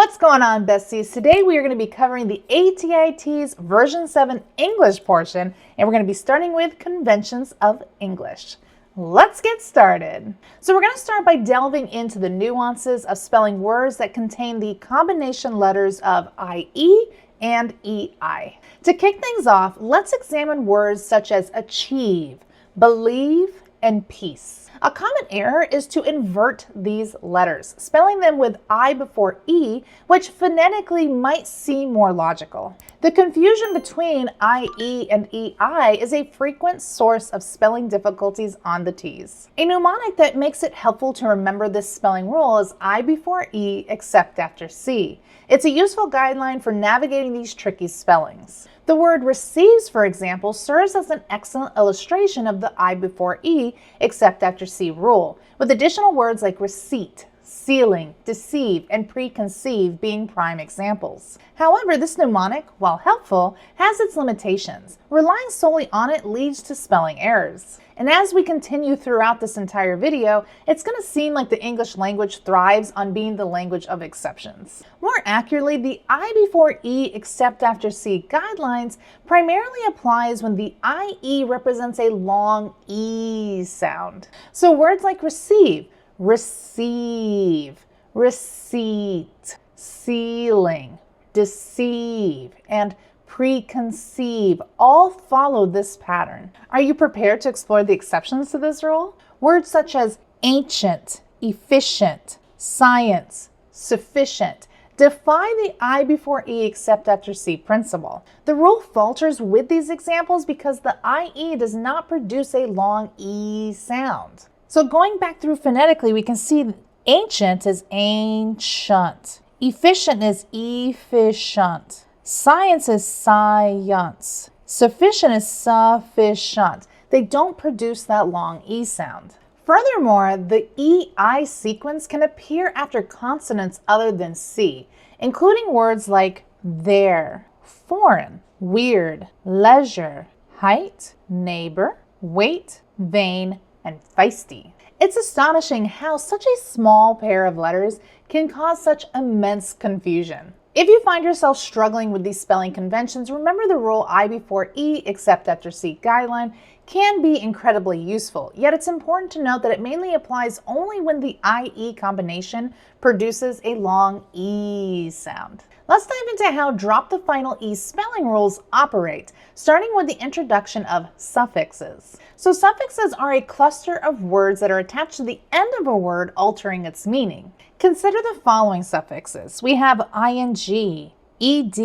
What's going on, besties? Today we are going to be covering the ATIT's version 7 English portion, and we're going to be starting with conventions of English. Let's get started. So we're going to start by delving into the nuances of spelling words that contain the combination letters of IE and EI. To kick things off, let's examine words such as achieve, believe, and peace. A common error is to invert these letters, spelling them with I before E, which phonetically might seem more logical. The confusion between IE and EI is a frequent source of spelling difficulties on the T's. A mnemonic that makes it helpful to remember this spelling rule is I before E except after C. It's a useful guideline for navigating these tricky spellings. The word receives, for example, serves as an excellent illustration of the I before E except after C rule, with additional words like receipt, ceiling, deceive, and preconceive being prime examples. However, this mnemonic, while helpful, has its limitations. Relying solely on it leads to spelling errors. And as we continue throughout this entire video, it's going to seem like the English language thrives on being the language of exceptions. More accurately, the I before E except after C guidelines primarily applies when the IE represents a long E sound. So words like receive, receive, receipt, ceiling, deceive, and preconceive all follow this pattern. Are you prepared to explore the exceptions to this rule? Words such as ancient, efficient, science, sufficient defy the I before E except after C principle. The rule falters with these examples because the IE does not produce a long E sound. So going back through phonetically, we can see ancient is ancient, efficient is efficient, science is science, sufficient is sufficient. They don't produce that long E sound. Furthermore, the EI sequence can appear after consonants other than C, including words like there, foreign, weird, leisure, height, neighbor, weight, vain, and feisty. It's astonishing how such a small pair of letters can cause such immense confusion. If you find yourself struggling with these spelling conventions, remember the rule I before E except after C guideline can be incredibly useful, yet it's important to note that it mainly applies only when the IE combination produces a long E sound. Let's dive into how drop the final E spelling rules operate, starting with the introduction of suffixes. So suffixes are a cluster of words that are attached to the end of a word, altering its meaning. Consider the following suffixes. We have ing, ed,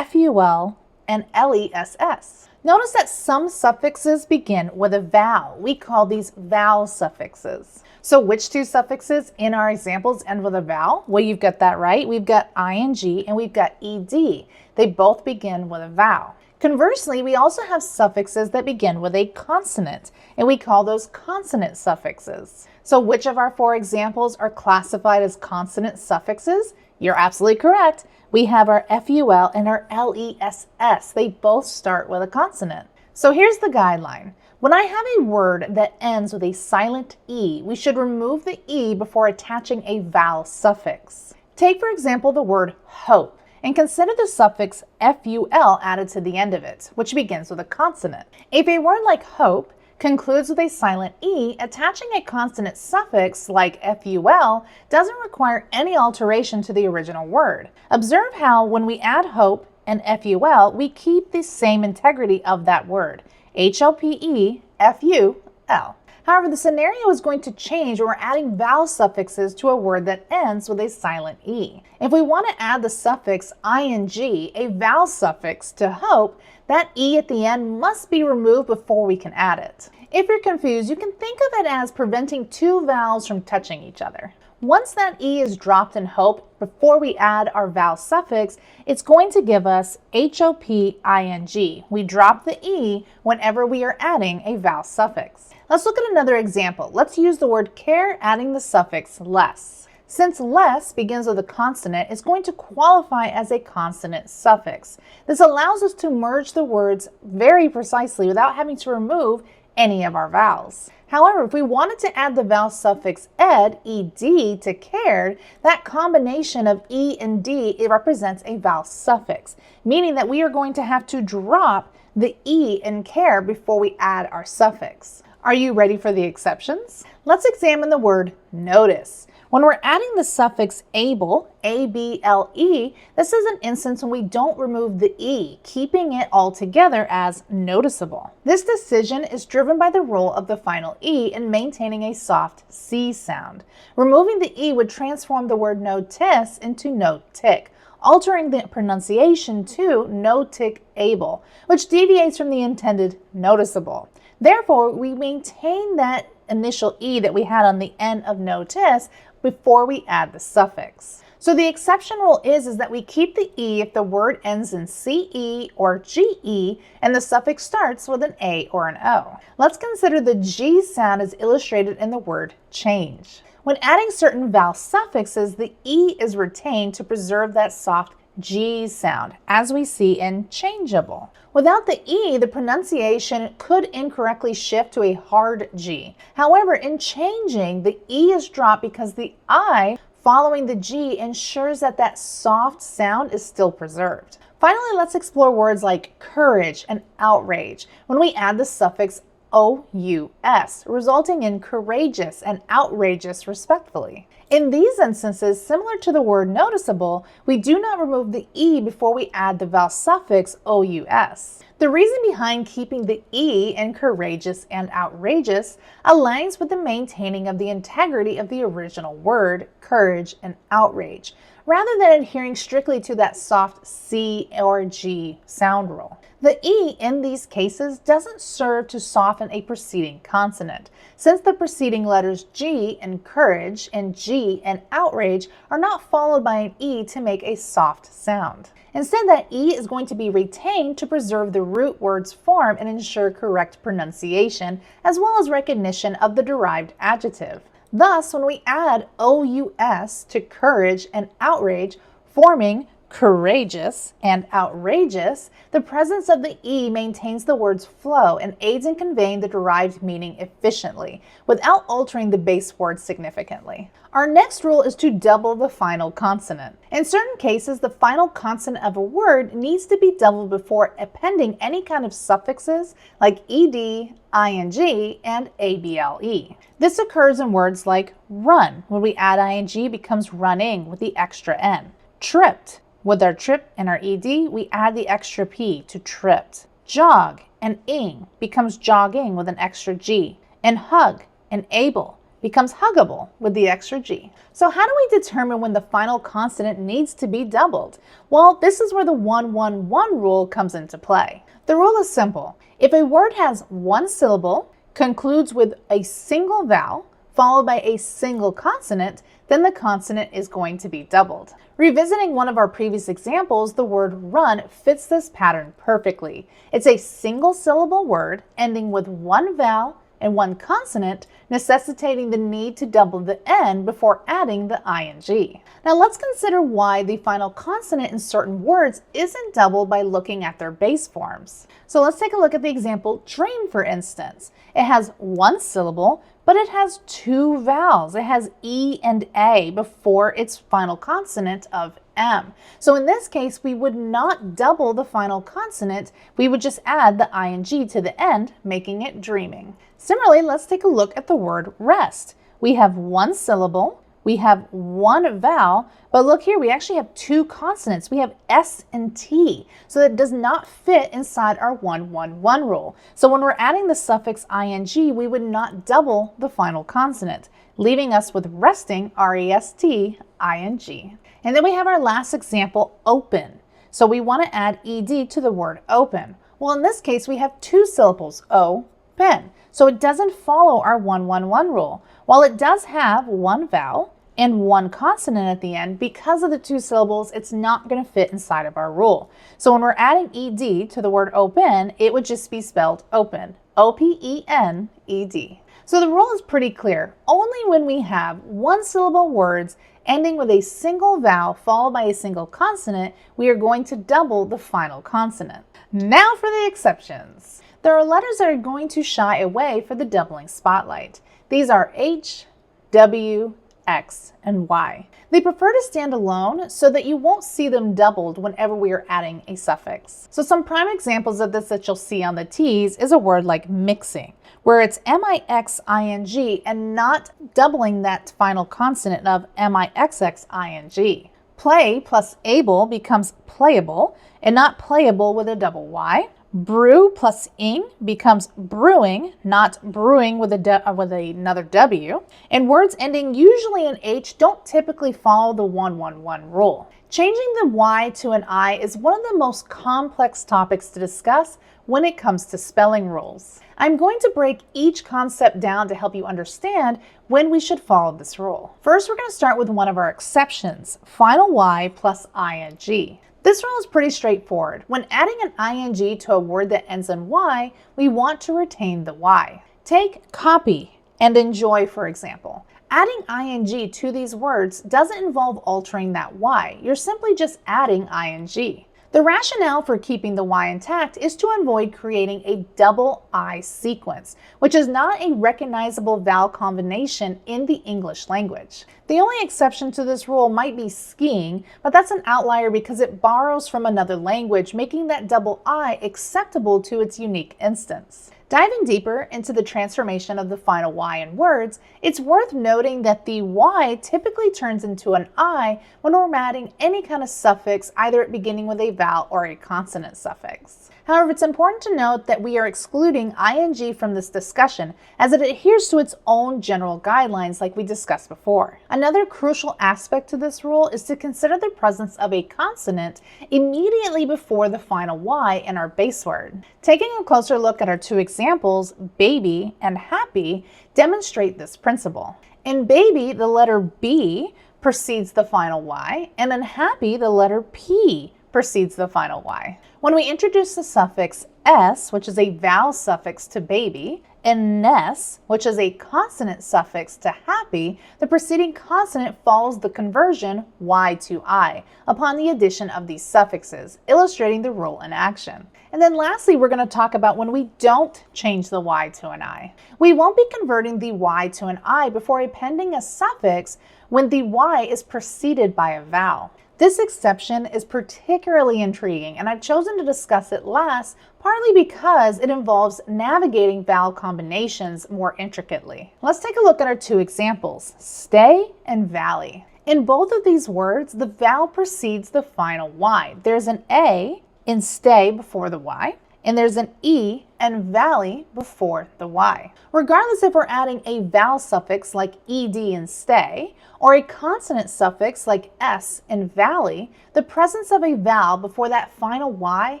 ful, and less. Notice that some suffixes begin with a vowel. We call these vowel suffixes. So which two suffixes in our examples end with a vowel? Well, you've got that right. We've got ing and we've got ed. They both begin with a vowel. Conversely, we also have suffixes that begin with a consonant, and we call those consonant suffixes. So which of our four examples are classified as consonant suffixes? You're absolutely correct. We have our FUL and our LESS. They both start with a consonant. So here's the guideline. When I have a word that ends with a silent E, we should remove the E before attaching a vowel suffix. Take, for example, the word hope, and consider the suffix FUL added to the end of it, which begins with a consonant. If a word like hope concludes with a silent E, attaching a consonant suffix like FUL doesn't require any alteration to the original word. Observe how when we add hope and FUL, we keep the same integrity of that word, HLPE, FUL. However, the scenario is going to change when we're adding vowel suffixes to a word that ends with a silent E. If we want to add the suffix ing, a vowel suffix, to hope, that E at the end must be removed before we can add it. If you're confused, you can think of it as preventing two vowels from touching each other. Once that E is dropped in hope before we add our vowel suffix, it's going to give us HOPING. We drop the E whenever we are adding a vowel suffix. Let's look at another example. Let's use the word care adding the suffix less. Since less begins with a consonant, it's going to qualify as a consonant suffix. This allows us to merge the words very precisely without having to remove any of our vowels. However, if we wanted to add the vowel suffix ed, ed, to cared, that combination of e and d, it represents a vowel suffix, meaning that we are going to have to drop the e in care before we add our suffix. Are you ready for the exceptions? Let's examine the word notice. When we're adding the suffix able, A-B-L-E, this is an instance when we don't remove the E, keeping it all together as noticeable. This decision is driven by the role of the final E in maintaining a soft C sound. Removing the E would transform the word notice into notic, altering the pronunciation to notic able, which deviates from the intended noticeable. Therefore, we maintain that initial E that we had on the end of notice before we add the suffix. So the exception rule is that we keep the E if the word ends in CE or GE and the suffix starts with an A or an O. Let's consider the G sound as illustrated in the word change. When adding certain vowel suffixes, the E is retained to preserve that soft G sound, as we see in changeable. Without the E, the pronunciation could incorrectly shift to a hard G. However, in changing, the E is dropped because the I following the G ensures that that soft sound is still preserved. Finally, let's explore words like courage and outrage when we add the suffix O-U-S, resulting in courageous and outrageous respectively. In these instances, similar to the word noticeable, we do not remove the E before we add the vowel suffix O-U-S. The reason behind keeping the E in courageous and outrageous aligns with the maintaining of the integrity of the original word, courage and outrage, rather than adhering strictly to that soft C or G sound rule. The E in these cases doesn't serve to soften a preceding consonant, since the preceding letters G in courage and G in outrage are not followed by an E to make a soft sound. Instead, that E is going to be retained to preserve the root word's form and ensure correct pronunciation, as well as recognition of the derived adjective. Thus, when we add O-U-S to courage and outrage, forming courageous and outrageous, the presence of the E maintains the word's flow and aids in conveying the derived meaning efficiently, without altering the base word significantly. Our next rule is to double the final consonant. In certain cases, the final consonant of a word needs to be doubled before appending any kind of suffixes like ed, ing, and able. This occurs in words like run. When we add ing, it becomes running with the extra n. Tripped. With our trip and our ed, we add the extra p to tripped. Jog and ing becomes jogging with an extra g. And hug and able becomes huggable with the extra g. So how do we determine when the final consonant needs to be doubled? Well, this is where the 1-1-1 rule comes into play. The rule is simple. If a word has one syllable, concludes with a single vowel, followed by a single consonant, then the consonant is going to be doubled. Revisiting one of our previous examples, the word run fits this pattern perfectly. It's a single syllable word ending with one vowel and one consonant, necessitating the need to double the N before adding the ing. Now let's consider why the final consonant in certain words isn't doubled by looking at their base forms. So let's take a look at the example dream, for instance. It has one syllable, but it has two vowels. It has E and A before its final consonant of M. So in this case, we would not double the final consonant. We would just add the ing to the end, making it dreaming. Similarly, let's take a look at the word rest. We have one syllable, we have one vowel, but look here, we actually have two consonants. We have S and T, so that does not fit inside our 1-1-1 rule. So when we're adding the suffix ing, we would not double the final consonant, leaving us with resting, R-E-S-T, ing. And then we have our last example, open. So we want to add ed to the word open. Well, in this case, we have two syllables, O-pen. So it doesn't follow our 1-1-1 rule. While it does have one vowel and one consonant at the end, because of the two syllables, it's not going to fit inside of our rule. So when we're adding ed to the word open, it would just be spelled open, O-P-E-N-E-D. So the rule is pretty clear. Only when we have one syllable words ending with a single vowel followed by a single consonant, we are going to double the final consonant. Now for the exceptions. there are letters that are going to shy away for the doubling spotlight. These are H, W, X, and Y. They prefer to stand alone so that you won't see them doubled whenever we are adding a suffix. So some prime examples of this that you'll see on the T's is a word like mixing, where it's M-I-X-I-N-G and not doubling that final consonant of M-I-X-X-I-N-G. Play plus able becomes playable and not playable with a double Y. Brew plus ing becomes brewing, not brewing with another W. And words ending usually in H don't typically follow the 1-1-1 rule. Changing the Y to an I is one of the most complex topics to discuss when it comes to spelling rules. I'm going to break each concept down to help you understand when we should follow this rule. First, we're going to start with one of our exceptions, final Y plus ing. This rule is pretty straightforward. When adding an ing to a word that ends in Y, we want to retain the Y. Take copy and enjoy, for example. Adding ing to these words doesn't involve altering that Y. You're simply just adding ing. The rationale for keeping the Y intact is to avoid creating a double I sequence, which is not a recognizable vowel combination in the English language. The only exception to this rule might be skiing, but that's an outlier because it borrows from another language, making that double I acceptable to its unique instance. Diving deeper into the transformation of the final Y in words, it's worth noting that the Y typically turns into an I when we're adding any kind of suffix, either beginning with a vowel or a consonant suffix. However, it's important to note that we are excluding ing from this discussion as it adheres to its own general guidelines like we discussed before. Another crucial aspect to this rule is to consider the presence of a consonant immediately before the final Y in our base word. Taking a closer look at our two examples, baby and happy, demonstrate this principle. In baby, the letter B precedes the final Y, and in happy, the letter P precedes the final Y. When we introduce the suffix s, which is a vowel suffix to baby, and ness, which is a consonant suffix to happy, the preceding consonant follows the conversion Y to I upon the addition of these suffixes, illustrating the rule in action. And then lastly, we're going to talk about when we don't change the Y to an I. We won't be converting the Y to an I before appending a suffix when the Y is preceded by a vowel. This exception is particularly intriguing, and I've chosen to discuss it last partly because it involves navigating vowel combinations more intricately. Let's take a look at our two examples, stay and valley. In both of these words, the vowel precedes the final Y. There's an A in stay before the Y, and there's an E and valley before the Y. Regardless if we're adding a vowel suffix like ed in stay, or a consonant suffix like s in valley, the presence of a vowel before that final Y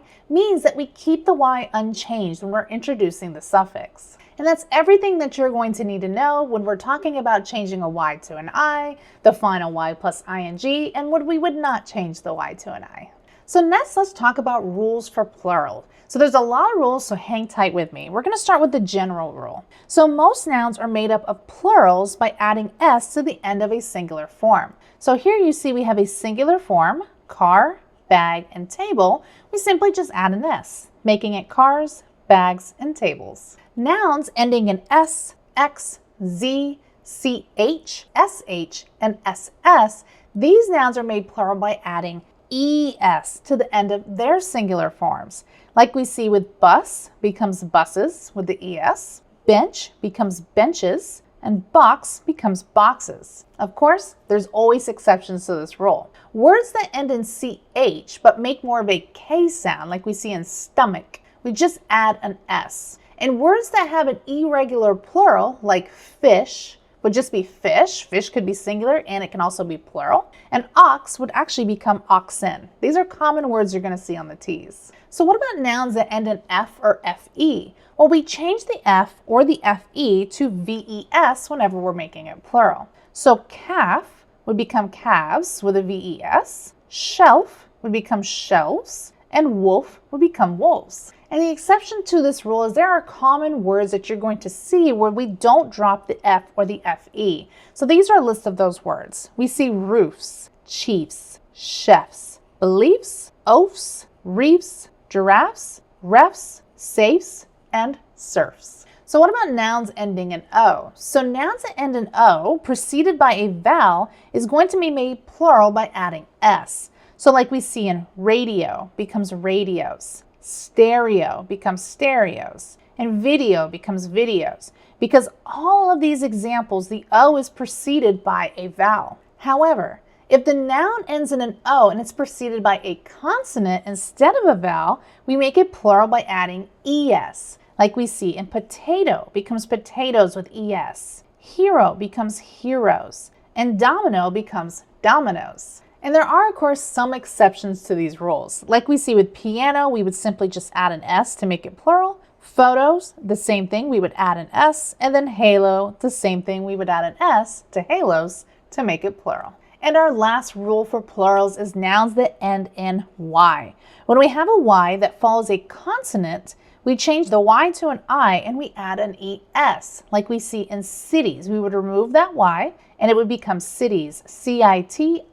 means that we keep the Y unchanged when we're introducing the suffix. And that's everything that you're going to need to know when we're talking about changing a Y to an I, the final Y plus ing, and when we would not change the Y to an I. So next, let's talk about rules for plural. So there's a lot of rules, so hang tight with me. We're going to start with the general rule. So most nouns are made up of plurals by adding s to the end of a singular form. So here you see we have a singular form, car, bag, and table. We simply just add an s, making it cars, bags, and tables. Nouns ending in s, x, z, ch, sh, and ss, these nouns are made plural by adding es to the end of their singular forms. Like we see with bus becomes buses with the es, bench becomes benches, and box becomes boxes. Of course, there's always exceptions to this rule. Words that end in ch but make more of a k sound, like we see in stomach, we just add an s. And words that have an irregular plural, like fish, would just be fish. Fish could be singular and it can also be plural. And ox would actually become oxen. These are common words you're going to see on the T's. So what about nouns that end in f or fe? Well, we change the f or the fe to ves whenever we're making it plural. So calf would become calves with a ves, shelf would become shelves, and wolf would become wolves. And the exception to this rule is there are common words that you're going to see where we don't drop the F or the FE. So these are a list of those words. We see roofs, chiefs, chefs, beliefs, oafs, reefs, giraffes, refs, safes, and surfs. So what about nouns ending in O? So nouns that end in O, preceded by a vowel, is going to be made plural by adding S. So like we see in radio becomes radios, stereo becomes stereos, and video becomes videos. Because all of these examples, the O is preceded by a vowel. However, if the noun ends in an O and it's preceded by a consonant instead of a vowel, we make it plural by adding ES. Like we see in potato becomes potatoes with ES. Hero becomes heroes. And domino becomes dominoes. And there are, of course, some exceptions to these rules. Like we see with piano, we would simply just add an S to make it plural. Photos, the same thing, we would add an S. And then halo, the same thing, we would add an S to halos to make it plural. And our last rule for plurals is nouns that end in Y. When we have a Y that follows a consonant, we change the Y to an I and we add an ES. Like we see in cities, we would remove that Y and it would become cities, CITIES.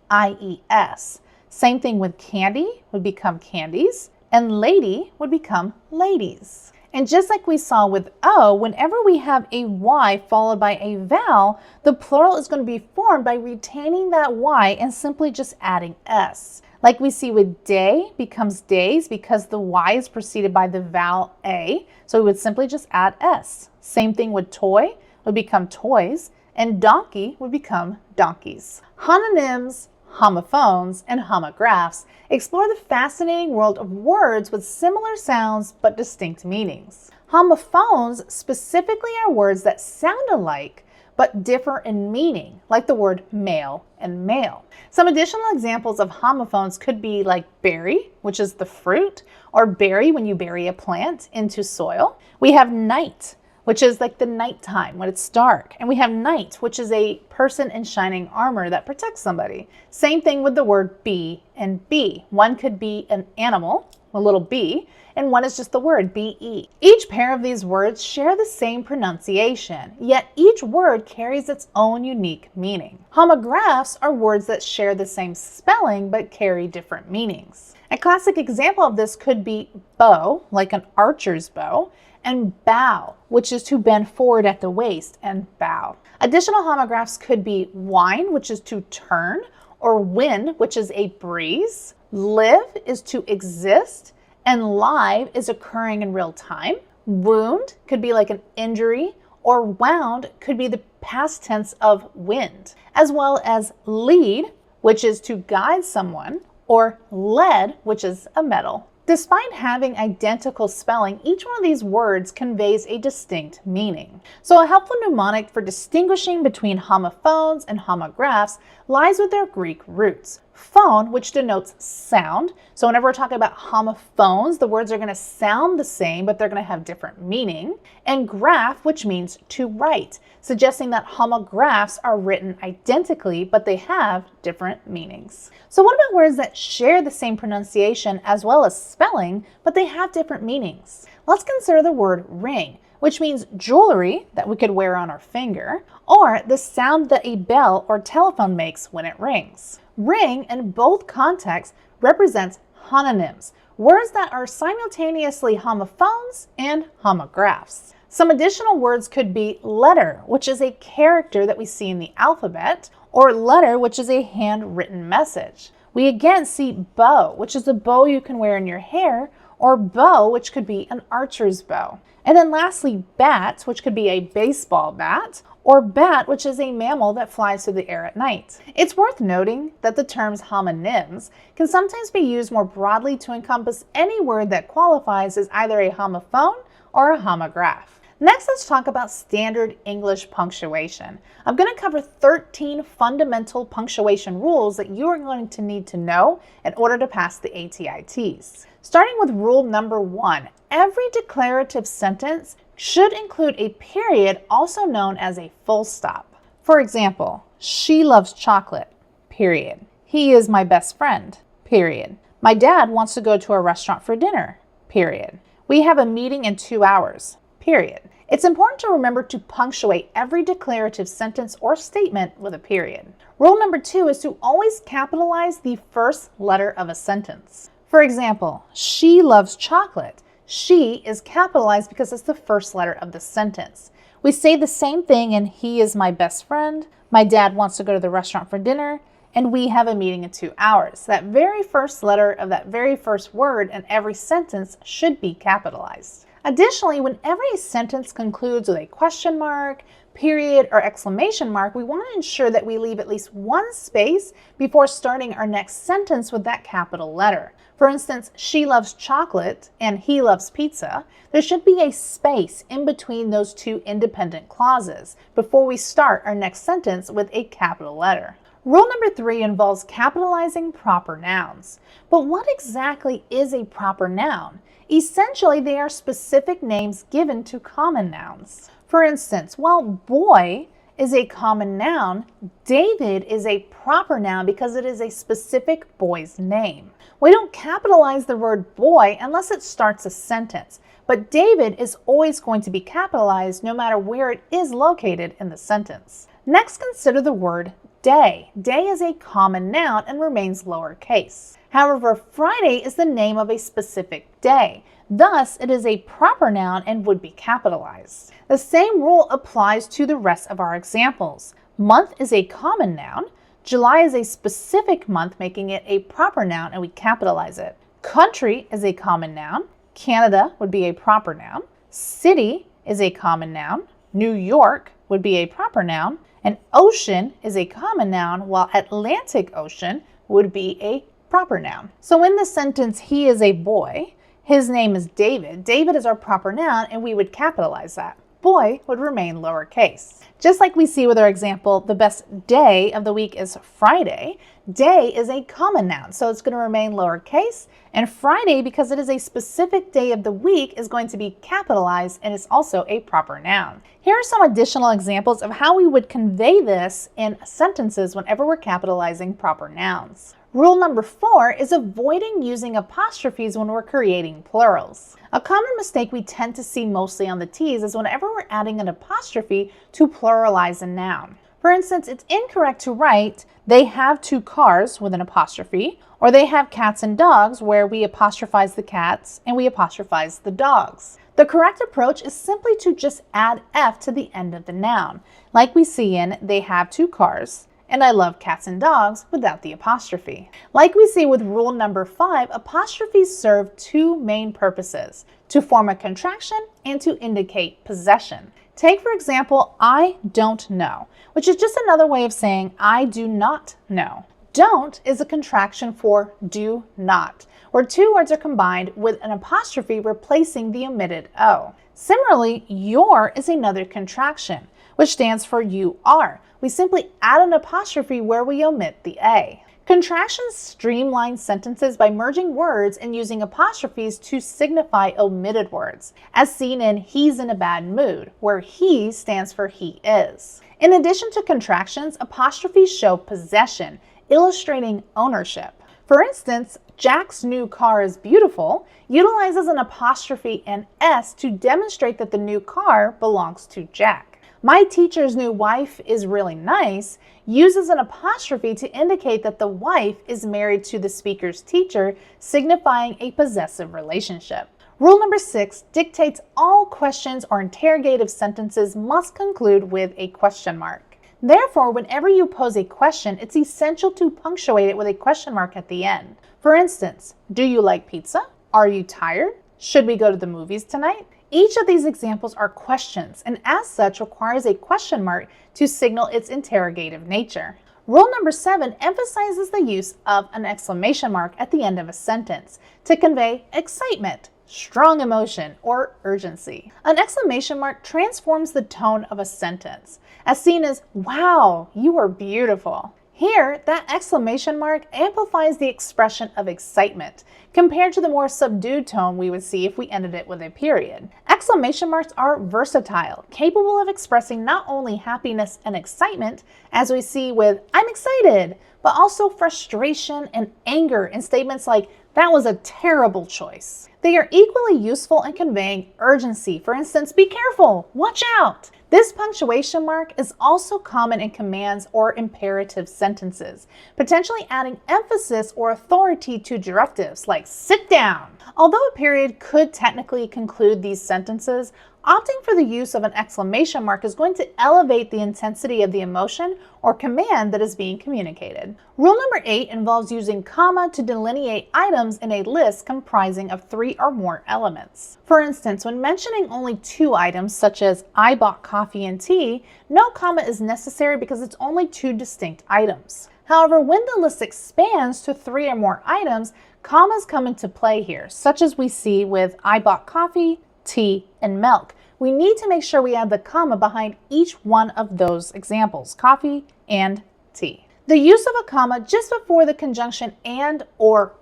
Same thing with candy would become candies, and lady would become ladies. And just like we saw with O, whenever we have a Y followed by a vowel, the plural is going to be formed by retaining that Y and simply just adding S. Like we see with day becomes days because the Y is preceded by the vowel A, so we would simply just add S. Same thing with toy would become toys, and donkey would become donkeys. Homonyms, homophones, and homographs explore the fascinating world of words with similar sounds but distinct meanings. Homophones specifically are words that sound alike but differ in meaning, like the word male and male. Some additional examples of homophones could be like berry, which is the fruit, or bury when you bury a plant into soil. We have night, which is like the nighttime when it's dark. And we have knight, which is a person in shining armor that protects somebody. Same thing with the word bee and bee. One could be an animal, a little bee, and one is just the word be. Each pair of these words share the same pronunciation, yet each word carries its own unique meaning. Homographs are words that share the same spelling but carry different meanings. A classic example of this could be bow, like an archer's bow, and bow, which is to bend forward at the waist, and bow. Additional homographs could be wine, which is to turn, or wind, which is a breeze. Live is to exist, and live is occurring in real time. Wound could be like an injury, or wound could be the past tense of wind, as well as lead, which is to guide someone, or lead, which is a metal. Despite having identical spelling, each one of these words conveys a distinct meaning. So a helpful mnemonic for distinguishing between homophones and homographs lies with their Greek roots. Phone, which denotes sound. So whenever we're talking about homophones, the words are going to sound the same, but they're going to have different meaning. And graph, which means to write, suggesting that homographs are written identically, but they have different meanings. So what about words that share the same pronunciation as well as spelling, but they have different meanings? Let's consider the word ring, which means jewelry that we could wear on our finger, or the sound that a bell or telephone makes when it rings. Ring, in both contexts, represents homonyms, words that are simultaneously homophones and homographs. Some additional words could be letter, which is a character that we see in the alphabet, or letter, which is a handwritten message. We again see bow, which is a bow you can wear in your hair, or bow, which could be an archer's bow. And then lastly, bat, which could be a baseball bat, or bat, which is a mammal that flies through the air at night. It's worth noting that the terms homonyms can sometimes be used more broadly to encompass any word that qualifies as either a homophone or a homograph. Next, let's talk about standard English punctuation. I'm going to cover 13 fundamental punctuation rules that you are going to need to know in order to pass the ATITs. Starting with rule number 1, every declarative sentence should include a period, also known as a full stop. For example, she loves chocolate, period. He is my best friend, period. My dad wants to go to a restaurant for dinner, period. We have a meeting in 2 hours, period. It's important to remember to punctuate every declarative sentence or statement with a period. Rule number 2 is to always capitalize the first letter of a sentence. For example, she loves chocolate. She is capitalized because it's the first letter of the sentence. We say the same thing in he is my best friend, my dad wants to go to the restaurant for dinner, and we have a meeting in 2 hours. That very first letter of that very first word in every sentence should be capitalized. Additionally, whenever a sentence concludes with a question mark, period, or exclamation mark, we want to ensure that we leave at least one space before starting our next sentence with that capital letter. For instance, she loves chocolate and he loves pizza. There should be a space in between those two independent clauses before we start our next sentence with a capital letter. Rule number 3 involves capitalizing proper nouns. But what exactly is a proper noun? Essentially, they are specific names given to common nouns. For instance, while boy is a common noun, David is a proper noun because it is a specific boy's name. We don't capitalize the word boy unless it starts a sentence, but David is always going to be capitalized no matter where it is located in the sentence. Next, consider the word day. Day is a common noun and remains lowercase. However, Friday is the name of a specific day. Thus, it is a proper noun and would be capitalized. The same rule applies to the rest of our examples. Month is a common noun. July is a specific month, making it a proper noun, and we capitalize it. Country is a common noun. Canada would be a proper noun. City is a common noun. New York would be a proper noun. And ocean is a common noun, while Atlantic Ocean would be a proper noun. So in the sentence, he is a boy, his name is David. David is our proper noun, and we would capitalize that. Boy would remain lowercase. Just like we see with our example, the best day of the week is Friday. Day is a common noun, so it's going to remain lowercase. And Friday, because it is a specific day of the week, is going to be capitalized and is also a proper noun. Here are some additional examples of how we would convey this in sentences whenever we're capitalizing proper nouns. Rule number 4 is avoiding using apostrophes when we're creating plurals. A common mistake we tend to see mostly on the T's is whenever we're adding an apostrophe to pluralize a noun. For instance, it's incorrect to write, they have 2 cars with an apostrophe, or they have cats and dogs, where we apostrophize the cats and we apostrophize the dogs. The correct approach is simply to just add F to the end of the noun, like we see in they have 2 cars, and I love cats and dogs without the apostrophe. Like we see with rule number 5, apostrophes serve 2 main purposes: to form a contraction and to indicate possession. Take, for example, I don't know, which is just another way of saying I do not know. Don't is a contraction for do not, where 2 words are combined with an apostrophe replacing the omitted O. Similarly, your is another contraction, which stands for you are. We simply add an apostrophe where we omit the A. Contractions streamline sentences by merging words and using apostrophes to signify omitted words, as seen in he's in a bad mood, where he stands for he is. In addition to contractions, apostrophes show possession, illustrating ownership. For instance, Jack's new car is beautiful utilizes an apostrophe and S to demonstrate that the new car belongs to Jack. My teacher's new wife is really nice uses an apostrophe to indicate that the wife is married to the speaker's teacher, signifying a possessive relationship. Rule number 6 dictates all questions or interrogative sentences must conclude with a question mark. Therefore, whenever you pose a question, it's essential to punctuate it with a question mark at the end. For instance, do you like pizza? Are you tired? Should we go to the movies tonight? Each of these examples are questions, and as such requires a question mark to signal its interrogative nature. Rule number 7 emphasizes the use of an exclamation mark at the end of a sentence to convey excitement, strong emotion, or urgency. An exclamation mark transforms the tone of a sentence, as seen as, wow, you are beautiful. Here, that exclamation mark amplifies the expression of excitement, compared to the more subdued tone we would see if we ended it with a period. Exclamation marks are versatile, capable of expressing not only happiness and excitement, as we see with I'm excited, but but also frustration and anger in statements like, "That was a terrible choice." They are equally useful in conveying urgency. For instance, "Be careful, watch out." This punctuation mark is also common in commands or imperative sentences, potentially adding emphasis or authority to directives like "sit down." Although a period could technically conclude these sentences, opting for the use of an exclamation mark is going to elevate the intensity of the emotion or command that is being communicated. Rule number 8 involves using comma to delineate items in a list comprising of 3 or more elements. For instance, when mentioning only 2 items, such as "I bought coffee and tea," no comma is necessary because it's only 2 distinct items. However, when the list expands to 3 or more items, commas come into play here, such as we see with "I bought coffee, tea, and milk." We need to make sure we add the comma behind each one of those examples, coffee and tea. The use of a comma just before the conjunction and or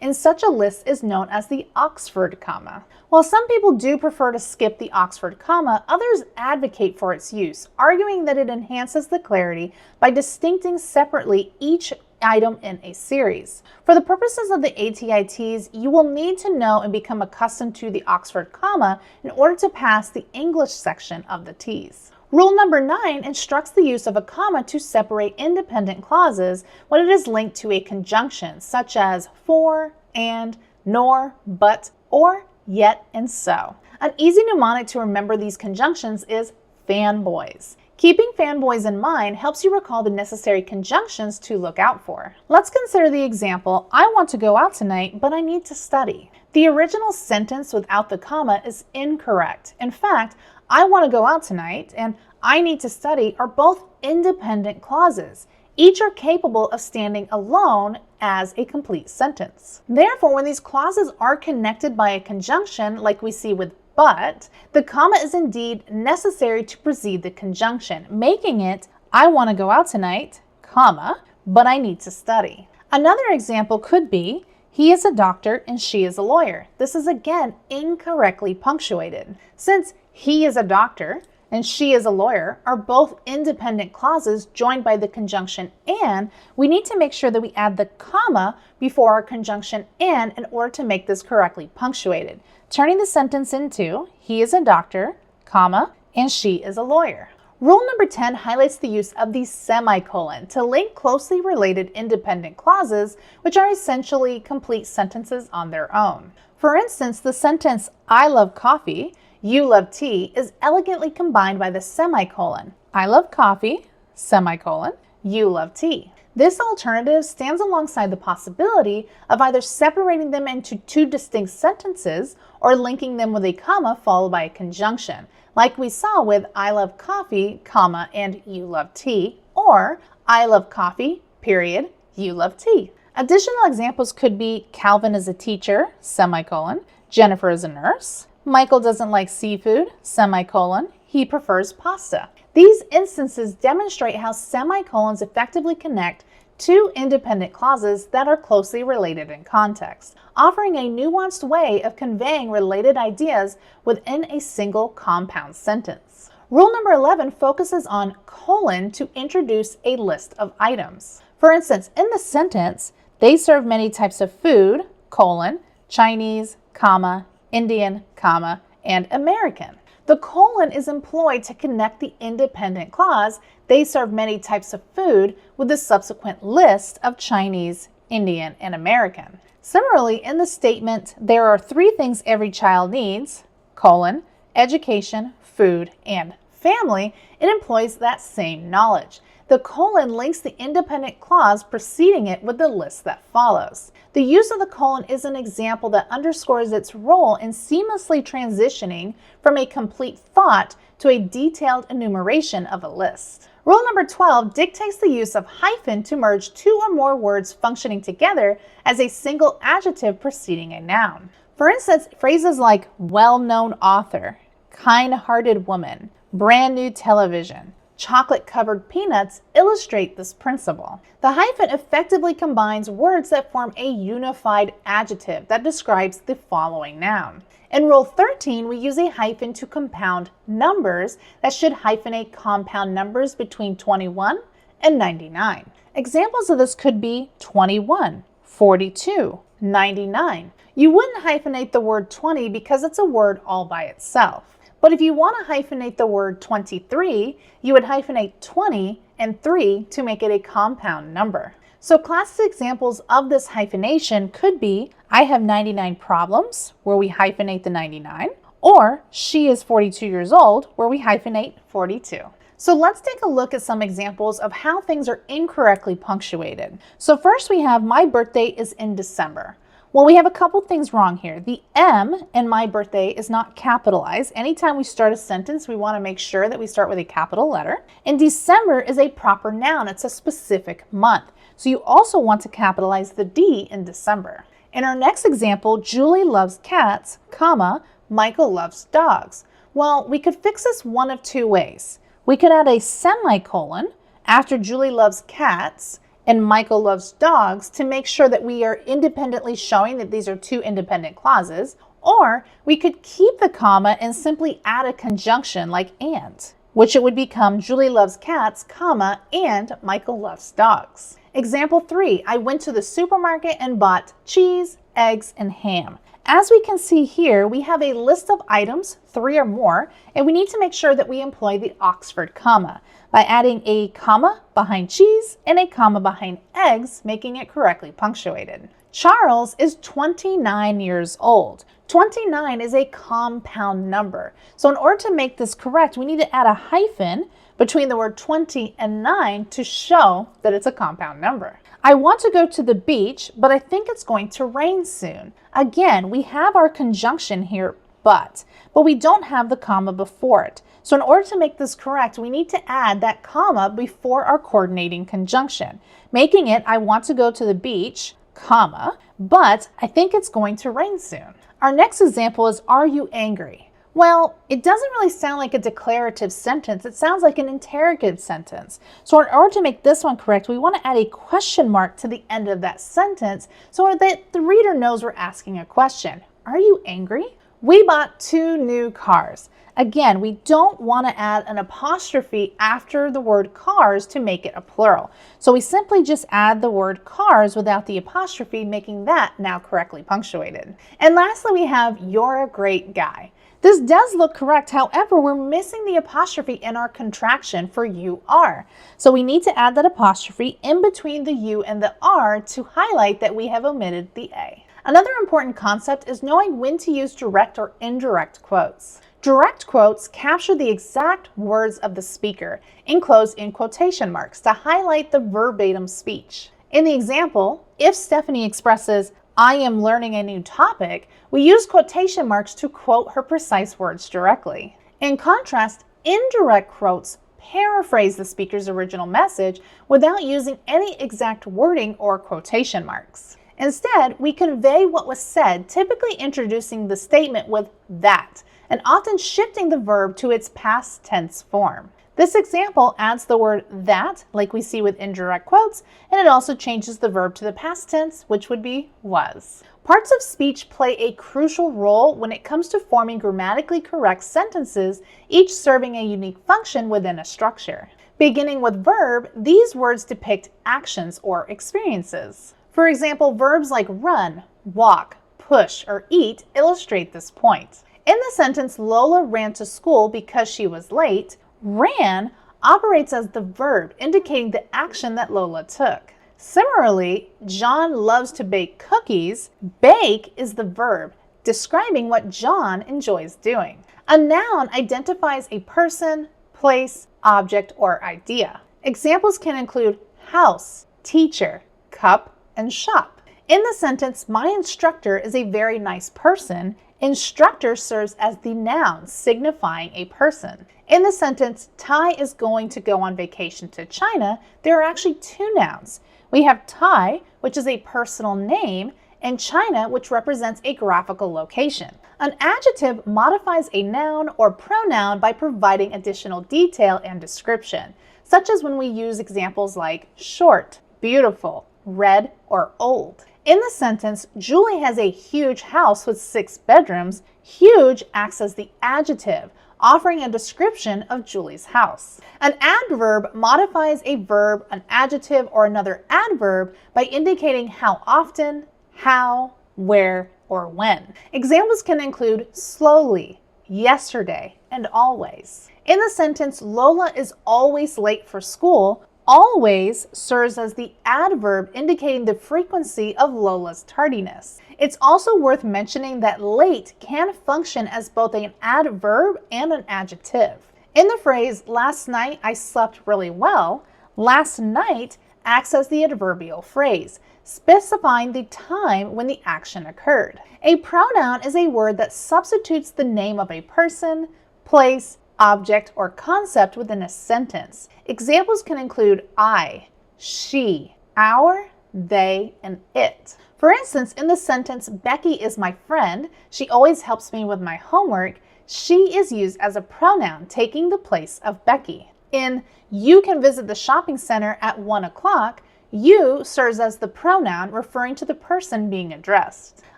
in such a list is known as the Oxford comma. While some people do prefer to skip the Oxford comma, others advocate for its use, arguing that it enhances the clarity by distincting separately each item in a series. For the purposes of the ATITs, you will need to know and become accustomed to the Oxford comma in order to pass the English section of the Ts. Rule number 9 instructs the use of a comma to separate independent clauses when it is linked to a conjunction, such as for, and, nor, but, or, yet, and so. An easy mnemonic to remember these conjunctions is fanboys. Keeping fanboys in mind helps you recall the necessary conjunctions to look out for. Let's consider the example, "I want to go out tonight, but I need to study." The original sentence without the comma is incorrect. In fact, "I want to go out tonight" and "I need to study" are both independent clauses. Each are capable of standing alone as a complete sentence. Therefore, when these clauses are connected by a conjunction, like we see with "but," the comma is indeed necessary to precede the conjunction, making it "I want to go out tonight, comma, but I need to study." Another example could be, "He is a doctor and she is a lawyer." This is again incorrectly punctuated. Since "he is a doctor" and "she is a lawyer" are both independent clauses joined by the conjunction "and," we need to make sure that we add the comma before our conjunction "and" in order to make this correctly punctuated, turning the sentence into "he is a doctor, comma, and she is a lawyer." Rule number 10 highlights the use of the semicolon to link closely related independent clauses, which are essentially complete sentences on their own. For instance, the sentence "I love coffee, you love tea" is elegantly combined by the semicolon. "I love coffee, semicolon, you love tea." This alternative stands alongside the possibility of either separating them into 2 distinct sentences or linking them with a comma followed by a conjunction, like we saw with "I love coffee, comma, and you love tea," or "I love coffee, period, you love tea." Additional examples could be "Calvin is a teacher, semicolon, Jennifer is a nurse. Michael doesn't like seafood, semicolon, he prefers pasta." These instances demonstrate how semicolons effectively connect 2 independent clauses that are closely related in context, offering a nuanced way of conveying related ideas within a single compound sentence. Rule number 11 focuses on colon to introduce a list of items. For instance, in the sentence, "They serve many types of food, colon, Chinese, comma, Indian, comma, and American." The colon is employed to connect the independent clause, "They serve many types of food," with the subsequent list of Chinese, Indian, and American. Similarly, in the statement, "There are 3 things every child needs, colon, education, food, and family," it employs that same knowledge. The colon links the independent clause preceding it with the list that follows. The use of the colon is an example that underscores its role in seamlessly transitioning from a complete thought to a detailed enumeration of a list. Rule number 12 dictates the use of hyphen to merge 2 or more words functioning together as a single adjective preceding a noun. For instance, phrases like "well-known author," "kind-hearted woman," "brand new television," "chocolate-covered peanuts" illustrate this principle. The hyphen effectively combines words that form a unified adjective that describes the following noun. In Rule 13, we use a hyphen to compound numbers that should hyphenate compound numbers between 21 and 99. Examples of this could be 21, 42, 99. You wouldn't hyphenate the word 20 because it's a word all by itself. But if you want to hyphenate the word 23, you would hyphenate 20 and 3 to make it a compound number. So classic examples of this hyphenation could be, I have 99 problems, where we hyphenate the 99, or she is 42 years old, where we hyphenate 42. So let's take a look at some examples of how things are incorrectly punctuated. So first we have, my birthday is in December. Well, we have a couple things wrong here. The M in my birthday is not capitalized. Anytime we start a sentence, we want to make sure that we start with a capital letter. And December is a proper noun. It's a specific month. So you also want to capitalize the D in December. In our next example, Julie loves cats, comma, Michael loves dogs. Well, we could fix this one of two ways. We could add a semicolon after Julie loves cats and Michael loves dogs to make sure that we are independently showing that these are two independent clauses, or we could keep the comma and simply add a conjunction like and, which it would become Julie loves cats, comma, and Michael loves dogs. Example 3, I went to the supermarket and bought cheese, eggs, and ham. As we can see here, we have a list of items, 3 or more, and we need to make sure that we employ the Oxford comma by adding a comma behind cheese and a comma behind eggs, making it correctly punctuated. Charles is 29 years old. 29 is a compound number. So in order to make this correct, we need to add a hyphen between the word 20 and 9 to show that it's a compound number. I want to go to the beach, but I think it's going to rain soon. Again, we have our conjunction here, but we don't have the comma before it. So in order to make this correct, we need to add that comma before our coordinating conjunction, making it, I want to go to the beach, comma, but I think it's going to rain soon. Our next example is, are you angry? Well, it doesn't really sound like a declarative sentence. It sounds like an interrogative sentence. So in order to make this one correct, we want to add a question mark to the end of that sentence so that the reader knows we're asking a question. Are you angry? We bought 2 new cars. Again, we don't want to add an apostrophe after the word cars to make it a plural. So we simply just add the word cars without the apostrophe, making that now correctly punctuated. And lastly, we have, you're a great guy. This does look correct, however, we're missing the apostrophe in our contraction for you are. So we need to add that apostrophe in between the U and the R to highlight that we have omitted the A. Another important concept is knowing when to use direct or indirect quotes. Direct quotes capture the exact words of the speaker, enclosed in quotation marks to highlight the verbatim speech. In the example, if Stephanie expresses, I am learning a new topic, we use quotation marks to quote her precise words directly. In contrast, indirect quotes paraphrase the speaker's original message without using any exact wording or quotation marks. Instead, we convey what was said, typically introducing the statement with that, and often shifting the verb to its past tense form. This example adds the word that, like we see with indirect quotes, and it also changes the verb to the past tense, which would be was. Parts of speech play a crucial role when it comes to forming grammatically correct sentences, each serving a unique function within a structure. Beginning with verb, these words depict actions or experiences. For example, verbs like run, walk, push, or eat illustrate this point. In the sentence, Lola ran to school because she was late, ran operates as the verb, indicating the action that Lola took. Similarly, John loves to bake cookies. Bake is the verb, describing what John enjoys doing. A noun identifies a person, place, object, or idea. Examples can include house, teacher, cup, and shop. In the sentence, my instructor is a very nice person, instructor serves as the noun signifying a person. In the sentence, Ty is going to go on vacation to China, there are actually 2 nouns. We have Ty, which is a personal name, and China, which represents a graphical location. An adjective modifies a noun or pronoun by providing additional detail and description, such as when we use examples like short, beautiful, red, or old. In the sentence, Julie has a huge house with 6 bedrooms. Huge acts as the adjective, offering a description of Julie's house. An adverb modifies a verb, an adjective, or another adverb by indicating how often, how, where, or when. Examples can include slowly, yesterday, and always. In the sentence, Lola is always late for school, always serves as the adverb indicating the frequency of Lola's tardiness. It's also worth mentioning that late can function as both an adverb and an adjective. In the phrase, last night I slept really well, last night acts as the adverbial phrase, specifying the time when the action occurred. A pronoun is a word that substitutes the name of a person, place, object, or concept within a sentence. Examples can include I, she, our, they, and it. For instance, in the sentence, Becky is my friend, she always helps me with my homework, she is used as a pronoun taking the place of Becky. In you can visit the shopping center at 1 o'clock, you serves as the pronoun referring to the person being addressed.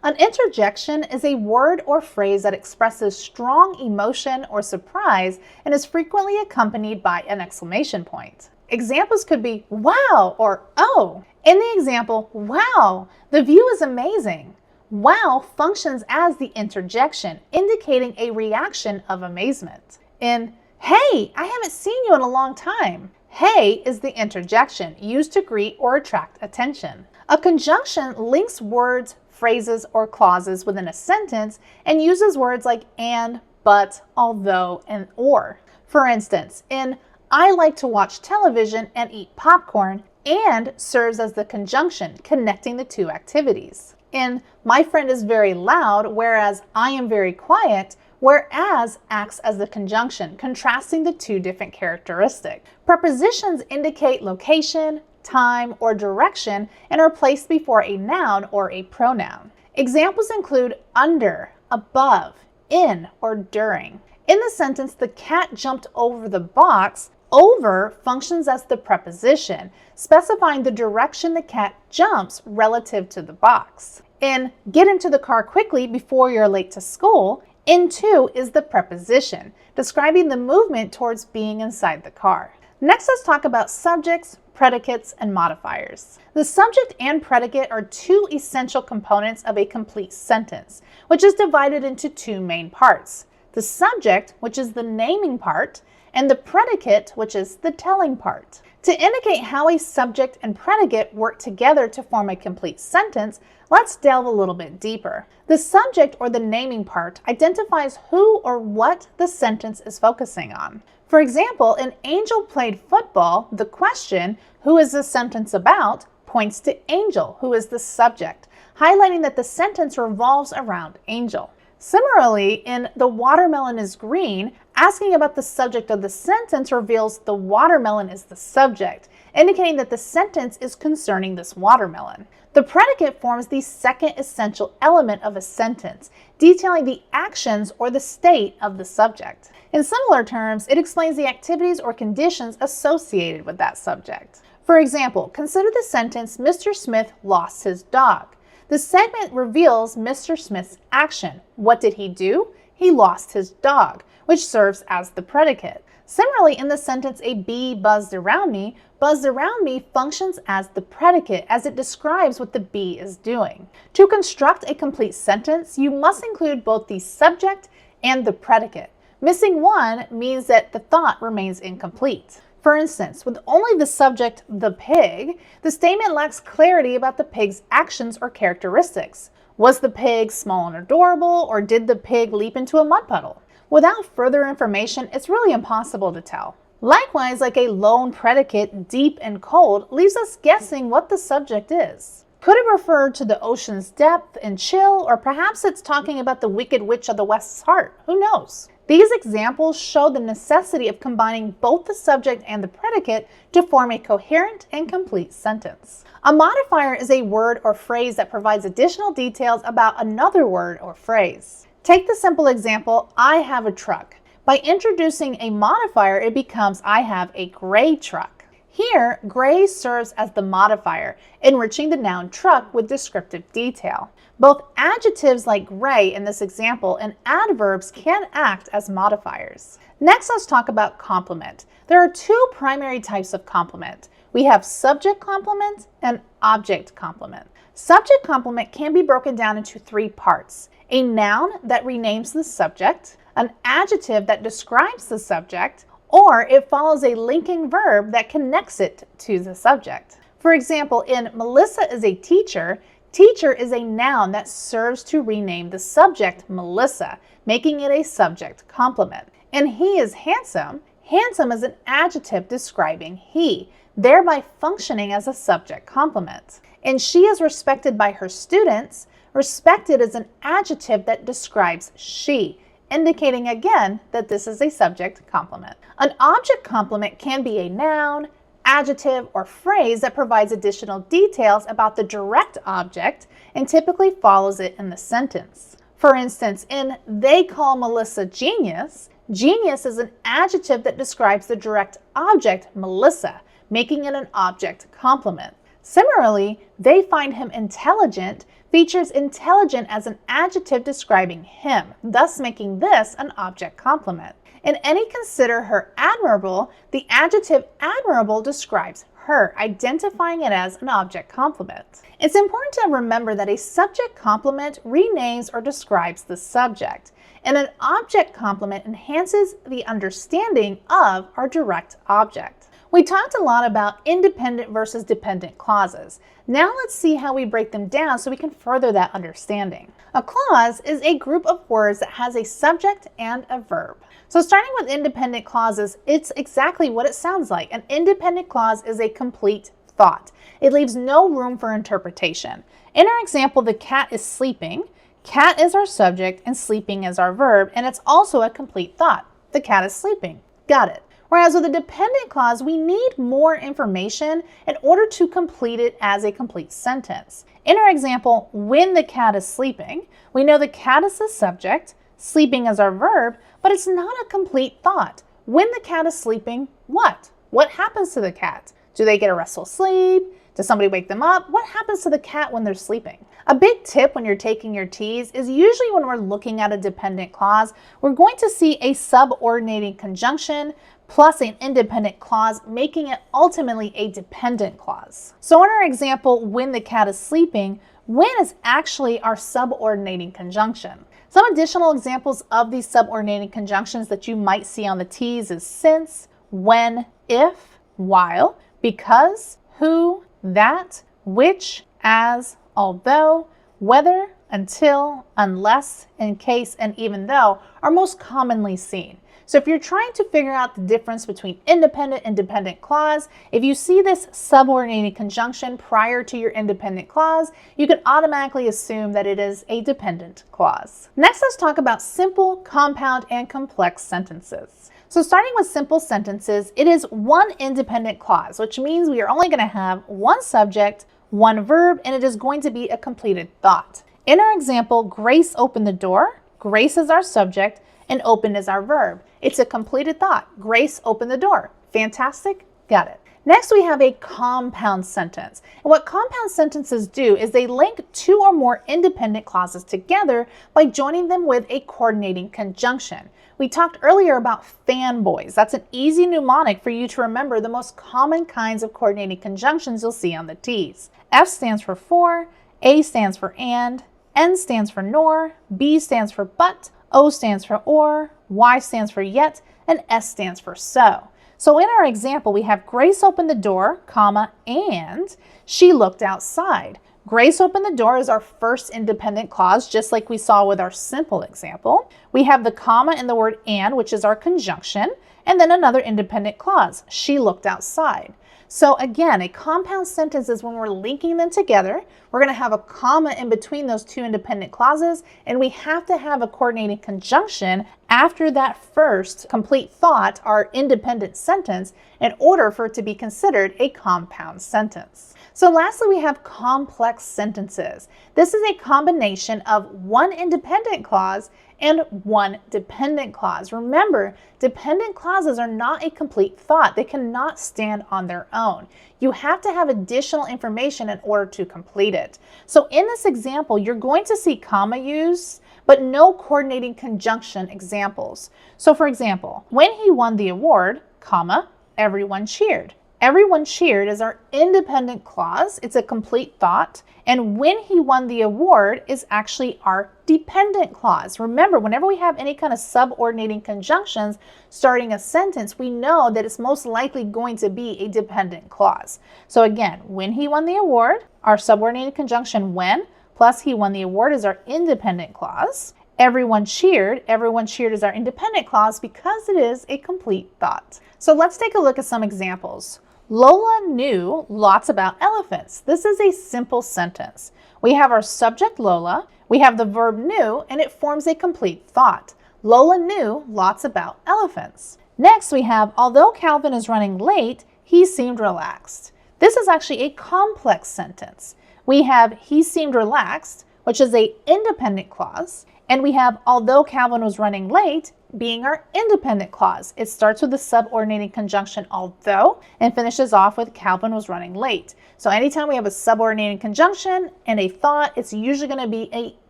An interjection is a word or phrase that expresses strong emotion or surprise and is frequently accompanied by an exclamation point. Examples could be wow or oh. In the example, wow, the view is amazing. Wow functions as the interjection, indicating a reaction of amazement. In hey, I haven't seen you in a long time. Hey is the interjection used to greet or attract attention. A conjunction links words, phrases, or clauses within a sentence and uses words like and, but, although, and or. For instance, in I like to watch television and eat popcorn, and serves as the conjunction connecting the two activities. In my friend is very loud, whereas I am very quiet, whereas acts as the conjunction, contrasting the two different characteristics. Prepositions indicate location, time, or direction and are placed before a noun or a pronoun. Examples include under, above, in, or during. In the sentence, the cat jumped over the box, over functions as the preposition, specifying the direction the cat jumps relative to the box. In get into the car quickly before you're late to school, into is the preposition, describing the movement towards being inside the car. Next, let's talk about subjects, predicates, and modifiers. The subject and predicate are two essential components of a complete sentence, which is divided into two main parts. The subject, which is the naming part, and the predicate, which is the telling part. To indicate how a subject and predicate work together to form a complete sentence, let's delve a little bit deeper. The subject or the naming part identifies who or what the sentence is focusing on. For example, in Angel played football, the question, who is this sentence about, points to Angel, who is the subject, highlighting that the sentence revolves around Angel. Similarly, in The Watermelon is Green, asking about the subject of the sentence reveals the watermelon is the subject, indicating that the sentence is concerning this watermelon. The predicate forms the second essential element of a sentence, detailing the actions or the state of the subject. In similar terms, it explains the activities or conditions associated with that subject. For example, consider the sentence, Mr. Smith lost his dog. The segment reveals Mr. Smith's action. What did he do? He lost his dog, which serves as the predicate. Similarly, in the sentence, a bee buzzed around me functions as the predicate as it describes what the bee is doing. To construct a complete sentence, you must include both the subject and the predicate. Missing one means that the thought remains incomplete. For instance, with only the subject, the pig, the statement lacks clarity about the pig's actions or characteristics. Was the pig small and adorable, or did the pig leap into a mud puddle? Without further information, it's really impossible to tell. Likewise, like a lone predicate, deep and cold, leaves us guessing what the subject is. Could it refer to the ocean's depth and chill, or perhaps it's talking about the wicked witch of the West's heart? Who knows? These examples show the necessity of combining both the subject and the predicate to form a coherent and complete sentence. A modifier is a word or phrase that provides additional details about another word or phrase. Take the simple example, I have a truck. By introducing a modifier, it becomes I have a gray truck. Here, gray serves as the modifier, enriching the noun truck with descriptive detail. Both adjectives like gray in this example and adverbs can act as modifiers. Next, let's talk about complement. There are two primary types of complement. We have subject complement and object complement. Subject complement can be broken down into three parts: a noun that renames the subject, an adjective that describes the subject, or it follows a linking verb that connects it to the subject. For example, in Melissa is a teacher, teacher is a noun that serves to rename the subject Melissa, making it a subject complement. And he is handsome, handsome is an adjective describing he, thereby functioning as a subject complement. And she is respected by her students, respected is an adjective that describes she, indicating again that this is a subject complement. An object complement can be a noun, adjective, or phrase that provides additional details about the direct object and typically follows it in the sentence. For instance, in "They call Melissa genius," genius is an adjective that describes the direct object, Melissa, making it an object complement. Similarly, "They find him intelligent" features intelligent as an adjective describing him, thus making this an object complement. In any "Consider her admirable," the adjective admirable describes her, identifying it as an object complement. It's important to remember that a subject complement renames or describes the subject, and an object complement enhances the understanding of our direct object. We talked a lot about independent versus dependent clauses. Now let's see how we break them down so we can further that understanding. A clause is a group of words that has a subject and a verb. So starting with independent clauses, it's exactly what it sounds like. An independent clause is a complete thought. It leaves no room for interpretation. In our example, the cat is sleeping. Cat is our subject and sleeping is our verb, and it's also a complete thought. The cat is sleeping. Got it. Whereas with a dependent clause, we need more information in order to complete it as a complete sentence. In our example, when the cat is sleeping, we know the cat is the subject, sleeping is our verb, but it's not a complete thought. When the cat is sleeping, what? What happens to the cat? Do they get a restful sleep? Does somebody wake them up? What happens to the cat when they're sleeping? A big tip when you're taking your T's is usually when we're looking at a dependent clause, we're going to see a subordinating conjunction plus an independent clause, making it ultimately a dependent clause. So in our example, when the cat is sleeping, when is actually our subordinating conjunction. Some additional examples of these subordinating conjunctions that you might see on the T's is since, when, if, while, because, who, that, which, as, although, whether, until, unless, in case, and even though are most commonly seen. So if you're trying to figure out the difference between independent and dependent clause, if you see this subordinating conjunction prior to your independent clause, you can automatically assume that it is a dependent clause. Next, let's talk about simple, compound, and complex sentences. So starting with simple sentences, it is one independent clause, which means we are only going to have one subject, one verb, and it is going to be a completed thought. In our example, Grace opened the door. Grace is our subject and open is our verb. It's a completed thought. Grace opened the door. Fantastic? Got it. Next, we have a compound sentence. And what compound sentences do is they link two or more independent clauses together by joining them with a coordinating conjunction. We talked earlier about fanboys. That's an easy mnemonic for you to remember the most common kinds of coordinating conjunctions you'll see on the T's. F stands for, A stands for and, N stands for nor, B stands for but, O stands for or, Y stands for yet, and S stands for so. So in our example, we have Grace opened the door, comma, and she looked outside. Grace opened the door is our first independent clause, just like we saw with our simple example. We have the comma in the word and, which is our conjunction, and then another independent clause, she looked outside. So again, a compound sentence is when we're linking them together. We're going to have a comma in between those two independent clauses, and we have to have a coordinating conjunction after that first complete thought, our independent sentence, in order for it to be considered a compound sentence. So lastly, we have complex sentences. This is a combination of one independent clause and one dependent clause. Remember, dependent clauses are not a complete thought. They cannot stand on their own. You have to have additional information in order to complete it. So in this example, you're going to see comma use, but no coordinating conjunction examples. So for example, when he won the award, comma, everyone cheered. Everyone cheered is our independent clause. It's a complete thought. And when he won the award is actually our dependent clause. Remember, whenever we have any kind of subordinating conjunctions starting a sentence, we know that it's most likely going to be a dependent clause. So again, when he won the award, our subordinated conjunction when plus he won the award is our independent clause. Everyone cheered is our independent clause because it is a complete thought. So let's take a look at some examples. Lola knew lots about elephants. This is a simple sentence. We have our subject Lola, we have the verb knew, and it forms a complete thought. Lola knew lots about elephants. Next we have, although Calvin is running late, he seemed relaxed. This is actually a complex sentence. We have he seemed relaxed, which is an independent clause, and we have although Calvin was running late being our independent clause. It starts with the subordinating conjunction although and finishes off with Calvin was running late. So anytime we have a subordinating conjunction and a thought, it's usually going to be a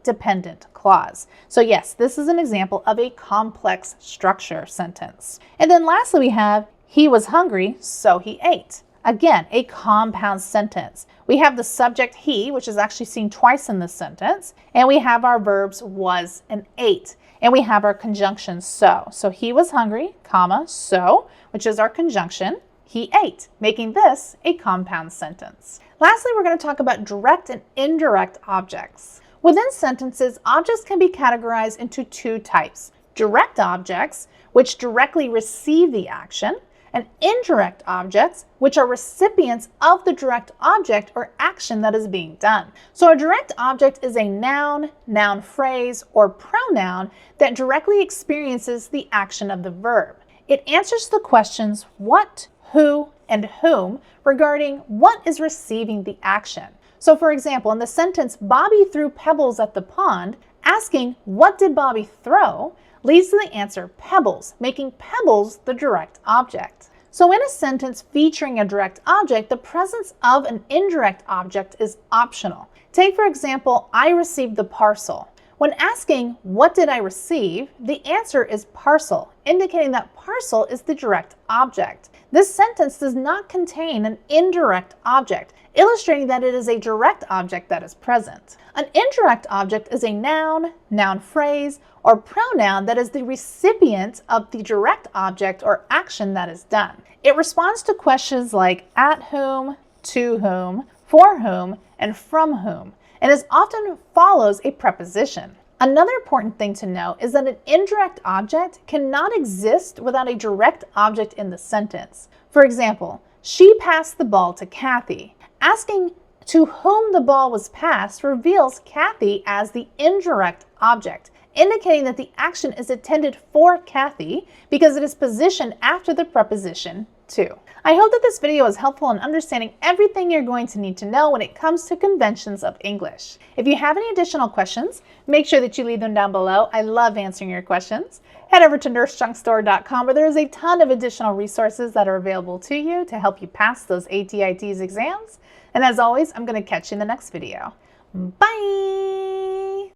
dependent clause. So yes, this is an example of a complex structure sentence. And then lastly we have he was hungry, so he ate. Again, a compound sentence. We have the subject he, which is actually seen twice in this sentence, and we have our verbs was and ate. And we have our conjunction so. So he was hungry, comma, so, which is our conjunction. He ate, making this a compound sentence. Lastly, we're going to talk about direct and indirect objects. Within sentences, objects can be categorized into two types. Direct objects, which directly receive the action, and indirect objects, which are recipients of the direct object or action that is being done. So a direct object is a noun, noun phrase, or pronoun that directly experiences the action of the verb. It answers the questions what, who, and whom regarding what is receiving the action. So for example, in the sentence, Bobby threw pebbles at the pond, asking what did Bobby throw leads to the answer pebbles, making pebbles the direct object. So in a sentence featuring a direct object, the presence of an indirect object is optional. Take for example, I received the parcel. When asking, what did I receive? The answer is parcel, indicating that parcel is the direct object. This sentence does not contain an indirect object, illustrating that it is a direct object that is present. An indirect object is a noun, noun phrase, or pronoun that is the recipient of the direct object or action that is done. It responds to questions like at whom, to whom, for whom, and from whom, and is often follows a preposition. Another important thing to note is that an indirect object cannot exist without a direct object in the sentence. For example, she passed the ball to Kathy. Asking to whom the ball was passed reveals Kathy as the indirect object, indicating that the action is intended for Kathy because it is positioned after the preposition to. I hope that this video is helpful in understanding everything you're going to need to know when it comes to conventions of English. If you have any additional questions, make sure that you leave them down below. I love answering your questions. Head over to nursejunkstore.com where there is a ton of additional resources that are available to you to help you pass those ATITs exams. And as always, I'm going to catch you in the next video. Bye!